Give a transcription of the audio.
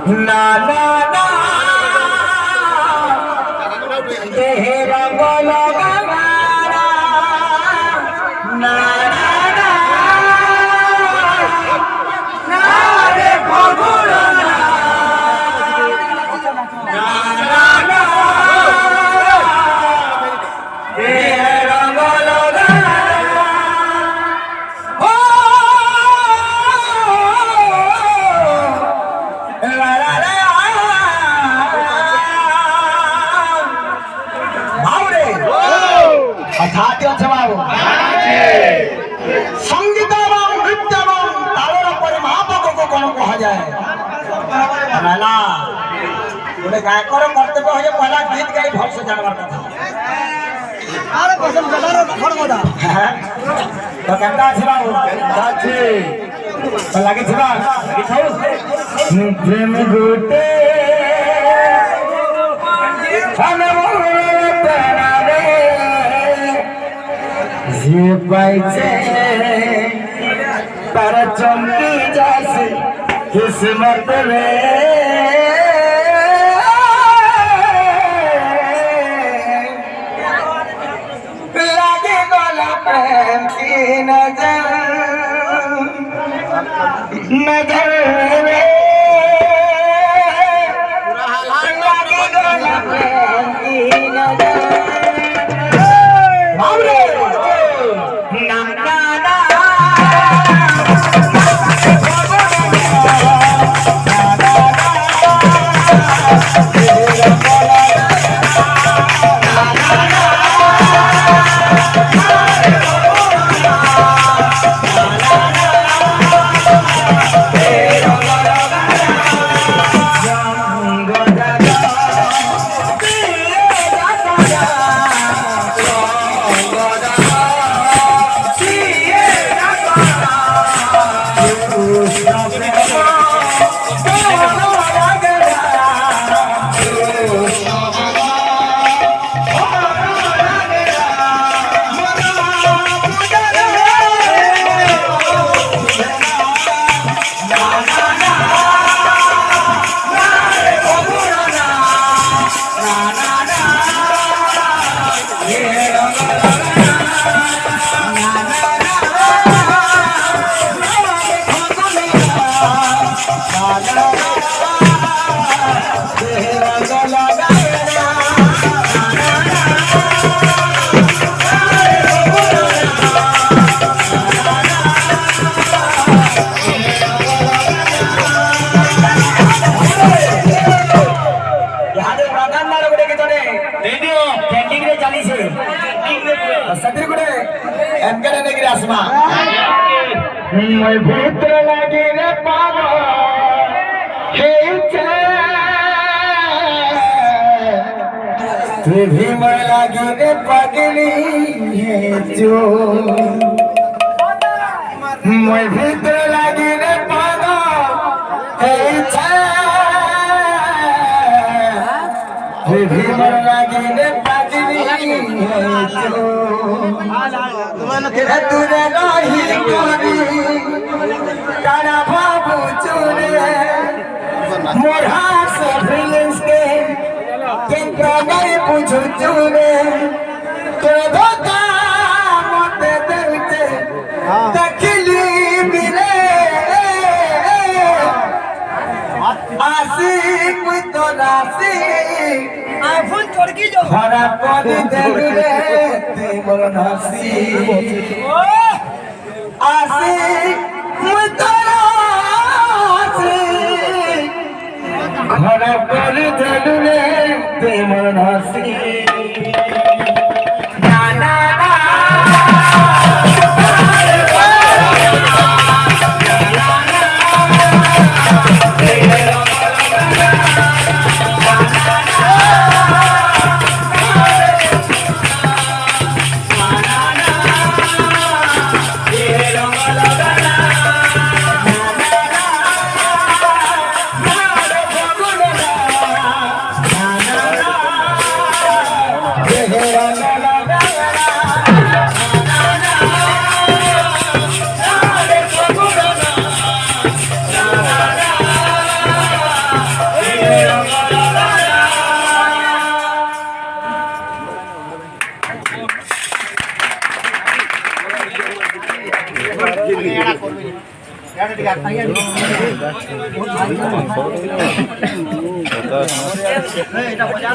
না না না দেহে রঙ লগাবা না না না না রে ভগুর না না না না দেহে রঙ লগাবা ও লা লা লা ভাউরে অর্থাৎ হচ্ছে বাবু संगीत এবং নৃত্য এবং তালের উপরে মহাপাপকে কোন কহা যায় না গোটে গায়কর কর্তব্য হয়ে পহলা গীত গাই ভালসে জানবার কথা আরে পছন্দ জলার ফড়মদা তো কেমন আছে বাবু আছে তো লাগে ছিবা দেখাও প্রেম গুটে আমি তেরা রে যে পাইছে তার চমকি যাচ্ছে কিসমত রে লাগে গলা প্রেম কি নজর নজর রে লাগে গলা প্রেম কি নজর বাবরে না না না भीतर लगी रे पागल तू भी मैं लगी रे पगली जो मैं भीतर लगी रे पागल तू भी मैं लगी रे पगली जो तुरे नहीं करी काना बाबू चुरे मोर हाथ से फीलिंग्स के किंतु नहीं पूछू चुरे तो धोखा मोते दिल के तकली मिले आशिक तो नासिक आईफोन छोड़ की जो हरा कोडी देले ते मोर नासी आशिक तो नासिक हरा कोडी देले ते मोर नासी ना ना ना la la la এটা